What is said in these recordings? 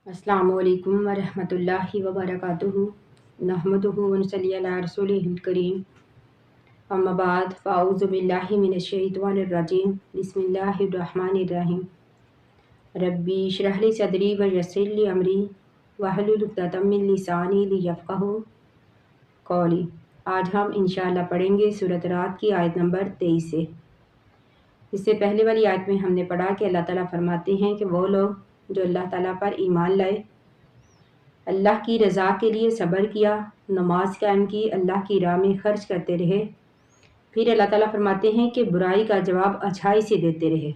अस्सलामु अलैकुम वरहमतुल्लाहि वबरकातुहू नहमदुहु व नसल्ली अला रसूलिहिल करीम अम्मा बाद फ़अऊज़ु बिल्लाहि मिनश शैतानिर रजीम बिस्मिल्लाहिर रहमानिर रहीम रब्बी इश्रह ली सदरी व यस्सिर ली अमरी वहलुल उक़दतम मिन लिसानी लियफ़क़हू क़ौली। आज हम इंशाअल्लाह पढ़ेंगे सूरत रात की आयत नंबर 23 से। इससे पहले वाली आयत में हमने पढ़ा कि अल्लाह ताला फरमाते हैं कि वो लोग जो अल्लाह ताला पर ईमान लाए, अल्लाह की रज़ा के लिए सब्र किया, नमाज कायम की, अल्लाह की राह में खर्च करते रहे, फिर अल्लाह ताला फरमाते हैं कि बुराई का जवाब अच्छाई से देते रहे,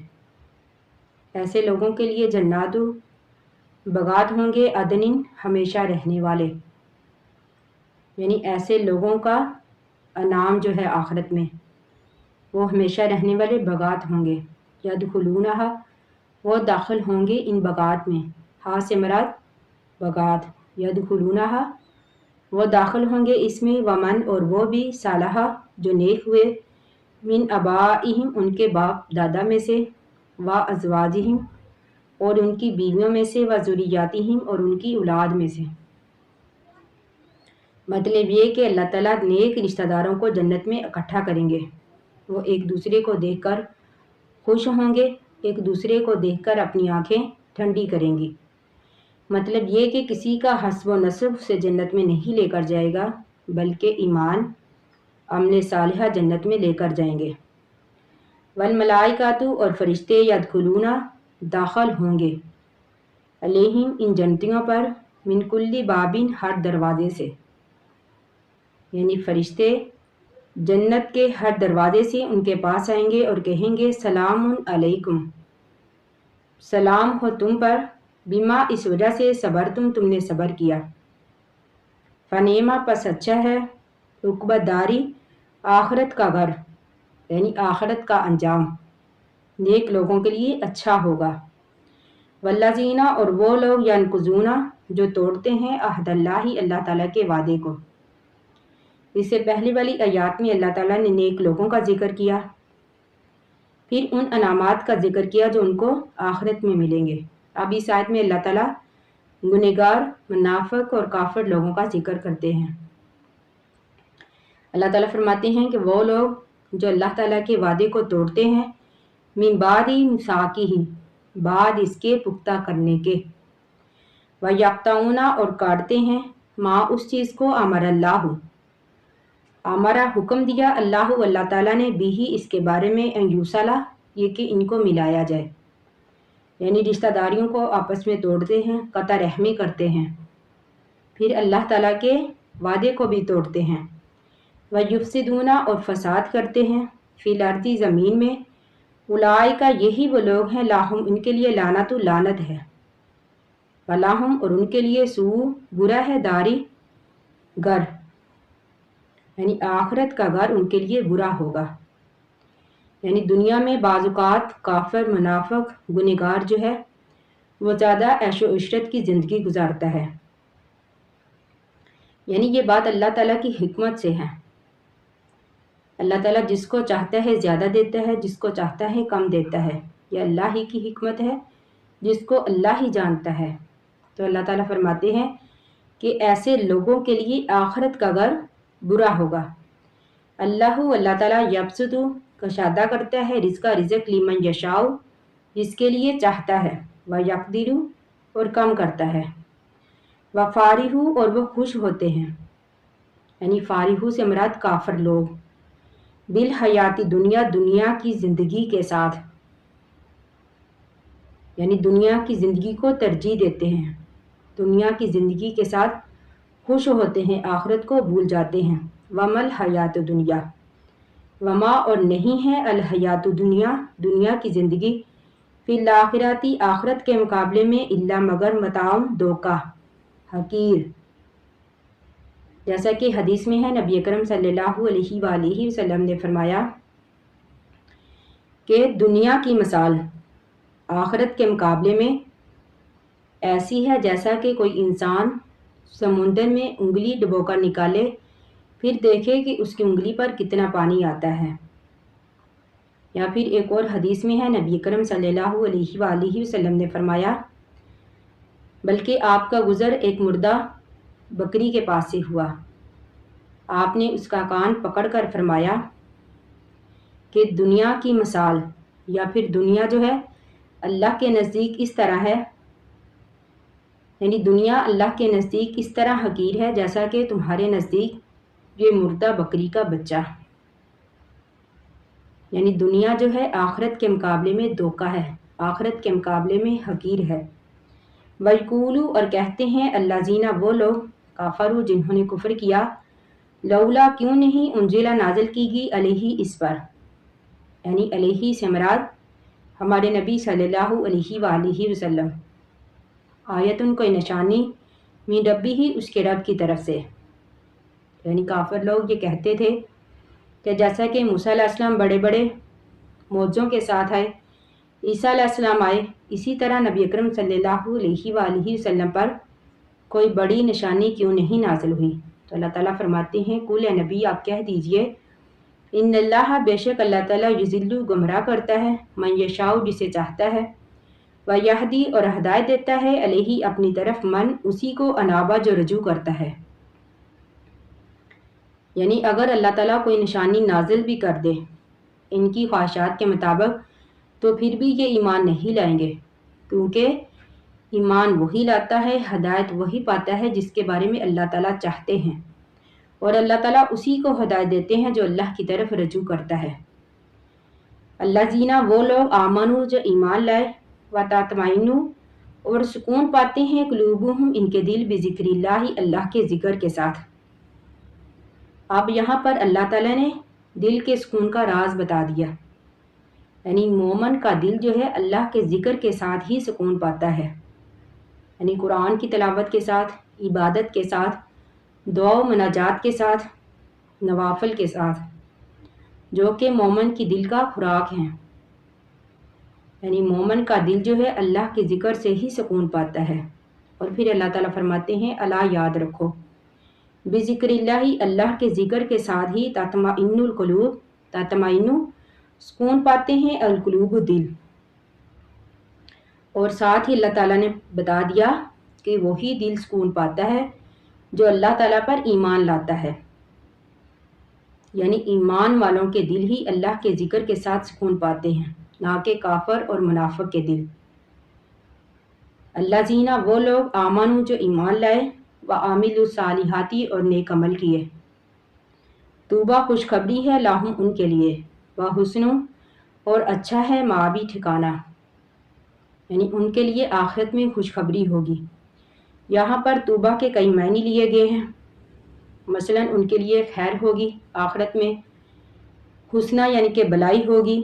ऐसे लोगों के लिए जन्नातु बगात होंगे अदनिन हमेशा रहने वाले, यानी ऐसे लोगों का अनाम जो है आखिरत में वो हमेशा रहने वाले बगात होंगे। यदखुलूनहा वो दाखिल होंगे इन बगात में, हा से मराद बगात, यदखुलूनहा वो दाखिल होंगे इसमें, वमन और वो भी सालहा जो नेक हुए, मिन अबाइहिम उनके बाप दादा में से, व अज़वाजिहिम और उनकी बीवियों में से, व ज़ुर्रियातिहिम और उनकी औलाद में से। मतलब ये कि अल्लाह ताला नेक रिश्तेदारों को जन्नत में इकट्ठा करेंगे। वो एक दूसरे को देखकर खुश होंगे, एक दूसरे को देखकर अपनी आंखें ठंडी करेंगी। मतलब ये कि किसी का हस्ब व नस्ब से जन्नत में नहीं लेकर जाएगा, बल्कि ईमान अमल सालिहा जन्नत में लेकर जाएंगे। वल मलाइकातु और फरिश्ते यदखुलूना दाखिल होंगे, अलैहिम इन जन्नतियों पर, मिन कुल्ली बाबिन हर दरवाजे से, यानी फरिश्ते जन्नत के हर दरवाजे से उनके पास आएंगे और कहेंगे सलामुन अलैकुम, सलाम हो तुम पर, बिमा इस वजह से सबर तुमने सबर किया, फनेमा पस अच्छा है, उक़बदारी आखिरत का घर, यानी आखिरत का अंजाम नेक लोगों के लिए अच्छा होगा। वल्लज़ीना और वो लोग यनकुज़ूना जो तोड़ते हैं अहदल्लाही अल्लाह ताला के वादे को। इससे पहले वाली आयत में अल्लाह ताला ने नेक लोगों का जिक्र किया, फिर उन अनामात का जिक्र किया जो उनको आखिरत में मिलेंगे। अब इस आयत में अल्लाह ताला गुनहगार, मुनाफिक और काफिर लोगों का जिक्र करते हैं। अल्लाह ताला फरमाते हैं कि वो लोग जो अल्लाह ताला के वादे को तोड़ते हैं, मिन बादी मिसाकिही बाद इसके पुख्ता करने के, व यक्ताउना और काटते हैं, माँ उस चीज़ को अमर अल्लाह हमारा हुक्म दिया अल्लाह अल्लाह ताला ने भी इसके बारे में यूसला ये कि इनको मिलाया जाए, यानी रिश्तेदारियों को आपस में तोड़ते हैं, कता रहमी करते हैं, फिर अल्लाह ताला के वादे को भी तोड़ते हैं। व युफ्सिदूना और फसाद करते हैं, फिल अर्दी ज़मीन में, उलाई का यही वो लोग हैं, लाहुम उनके लिए लानतु लानत है, वलाहुम और उनके लिए सू बुरा है, दारी घर, यानी आखिरत का घर उनके लिए बुरा होगा। यानी दुनिया में बाज़ुकात काफिर, मुनाफिक, गुनहगार जो है वो ज़्यादा ऐशो इशरत की ज़िंदगी गुजारता है, यानी ये बात अल्लाह ताला की हिकमत से है। अल्लाह ताला जिसको चाहता है ज़्यादा देता है, जिसको चाहता है कम देता है, ये अल्लाह ही की हिकमत है, जिसको अल्लाह ही जानता है। तो अल्लाह ताला फरमाते हैं कि ऐसे लोगों के लिए आखिरत का घर बुरा होगा। अल्लाह ताला यबसुतु कशादा करता है, रिज़्क़ा रिज़्क़ लिमन यशाउ जिसके लिए चाहता है, व यक़दिरु और कम करता है, व फारिहु और वो खुश होते हैं, यानी फारिहु से मुराद काफिर लोग, बिल हयाती दुनिया दुनिया की ज़िंदगी के साथ, यानी दुनिया की ज़िंदगी को तरजीह देते हैं, दुनिया की ज़िंदगी के साथ खुश होते हैं, आखिरत को भूल जाते हैं। वमल हयात दुनिया वमा और नहीं है अल हयात दुनिया दुनिया की ज़िंदगी, फिल आखिराती आखिरत के मुकाबले में, इल्ला मगर मताउन धोखा, हकीर। जैसा कि हदीस में है, नबी अकरम सल्लल्लाहु अलैहि वसल्लम ने फरमाया कि दुनिया की मिसाल आखिरत के मुकाबले में ऐसी है जैसा कि कोई इंसान समुंदर में उंगली डुबोकर निकाले, फिर देखे कि उसकी उंगली पर कितना पानी आता है। या फिर एक और हदीस में है, नबी अकरम सल्लल्लाहु अलैहि वसल्लम ने फरमाया بلکہ آپ کا گزر ایک مردہ بکری کے پاس سے ہوا۔ آپ نے اس کا کان پکڑ کر فرمایا کہ دنیا کی مثال یا پھر دنیا جو ہے اللہ کے نزدیک اس طرح ہے، یعنی دنیا اللہ کے نزدیک اس طرح حقیر ہے جیسا کہ تمہارے نزدیک یہ مردہ بکری کا بچہ۔ یعنی دنیا جو ہے آخرت کے مقابلے میں دھوکہ ہے، آخرت کے مقابلے میں حقیر ہے۔ وَيَقُولُ اور کہتے ہیں الذین وہ لوگ کافروا جنہوں نے کفر کیا، لولا کیوں نہیں انزل نازل کی گئی علیہ اس پر، یعنی علیہ سے مراد ہمارے نبی صلی اللہ علیہ وآلہ وسلم، آیتن کوئی نشانی من ربی ہی اس کے رب کی طرف سے۔ یعنی کافر لوگ یہ کہتے تھے کہ جیسا کہ موسیٰ علیہ السلام بڑے بڑے معجزوں کے ساتھ آئے، عیسیٰ علیہ السلام آئے، اسی طرح نبی اکرم صلی اللہ علیہ وآلہ وسلم پر کوئی بڑی نشانی کیوں نہیں نازل ہوئی؟ تو اللہ تعالیٰ فرماتے ہیں قل اے نبی آپ کہہ دیجئے ان اللہ بے شک اللہ تعالیٰ یضل گمراہ کرتا ہے من یشاء جسے چاہتا ہے، ویہدی اور ہدایت دیتا ہے علیہ اپنی طرف من اسی کو انابا جو رجوع کرتا ہے۔ یعنی اگر اللہ تعالیٰ کوئی نشانی نازل بھی کر دے ان کی خواہشات کے مطابق تو پھر بھی یہ ایمان نہیں لائیں گے، کیونکہ ایمان وہی لاتا ہے، ہدایت وہی پاتا ہے جس کے بارے میں اللہ تعالیٰ چاہتے ہیں، اور اللہ تعالیٰ اسی کو ہدایت دیتے ہیں جو اللہ کی طرف رجوع کرتا ہے۔ الذین وہ لوگ آمنوا جو ایمان لائے، وتطمئن اور سکون پاتے ہیں قلوبہم ان کے دل بذکر اللہ اللہ کے ذکر کے ساتھ۔ اب یہاں پر اللہ تعالیٰ نے دل کے سکون کا راز بتا دیا، یعنی مومن کا دل جو ہے اللہ کے ذکر کے ساتھ ہی سکون پاتا ہے، یعنی قرآن کی تلاوت کے ساتھ، عبادت کے ساتھ، دعا و مناجات کے ساتھ، نوافل کے ساتھ، جو کہ مومن کی دل کا خوراک ہیں۔ یعنی مومن کا دل جو ہے اللہ کے ذکر سے ہی سکون پاتا ہے۔ اور پھر اللہ تعالیٰ فرماتے ہیں الا یاد رکھو بذکر اللہ اللہ کے ذکر کے ساتھ ہی تطمئن القلوب، تطمئن سکون پاتے ہیں القلوب دل، اور ساتھ ہی اللہ تعالیٰ نے بتا دیا کہ وہی دل سکون پاتا ہے جو اللہ تعالیٰ پر ایمان لاتا ہے، یعنی ایمان والوں کے دل ہی اللہ کے ذکر کے ساتھ سکون پاتے ہیں، نہ کہ کافر اور منافق کے دل۔ الذین وہ لوگ آمنوا جو ایمان لائے، وعملوا الصالحات اور نیک عمل کیے، طوبیٰ خوشخبری ہے لاہم ان کے لیے، وحسن اور اچھا ہے مآبی ٹھکانہ، یعنی ان کے لیے آخرت میں خوشخبری ہوگی۔ یہاں پر طوبیٰ کے کئی معنی لیے گئے ہیں، مثلا ان کے لیے خیر ہوگی آخرت میں، حسنہ یعنی کہ بلائی ہوگی،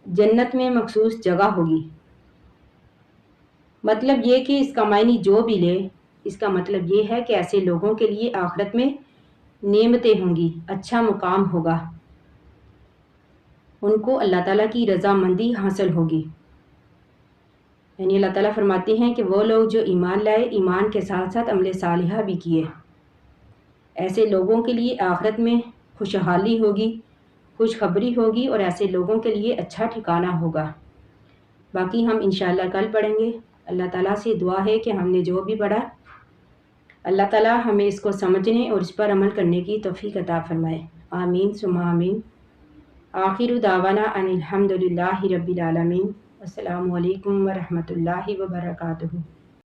جنت میں مخصوص جگہ ہوگی۔ مطلب یہ کہ اس کا معنی جو بھی لے، اس کا مطلب یہ ہے کہ ایسے لوگوں کے لیے آخرت میں نعمتیں ہوں گی، اچھا مقام ہوگا، ان کو اللہ تعالیٰ کی رضامندی حاصل ہوگی۔ یعنی اللہ تعالیٰ فرماتے ہیں کہ وہ لوگ جو ایمان لائے، ایمان کے ساتھ ساتھ عمل صالحہ بھی کیے، ایسے لوگوں کے لیے آخرت میں خوشحالی ہوگی، خوشخبری ہوگی، اور ایسے لوگوں کے لیے اچھا ٹھکانہ ہوگا۔ باقی ہم انشاءاللہ کل پڑھیں گے۔ اللہ تعالیٰ سے دعا ہے کہ ہم نے جو بھی پڑھا اللہ تعالیٰ ہمیں اس کو سمجھنے اور اس پر عمل کرنے کی توفیق عطا فرمائے، آمین ثم آمین۔ آخر دعوانا ان الحمد للہ رب العالمین۔ السلام علیکم ورحمۃ اللہ وبرکاتہ۔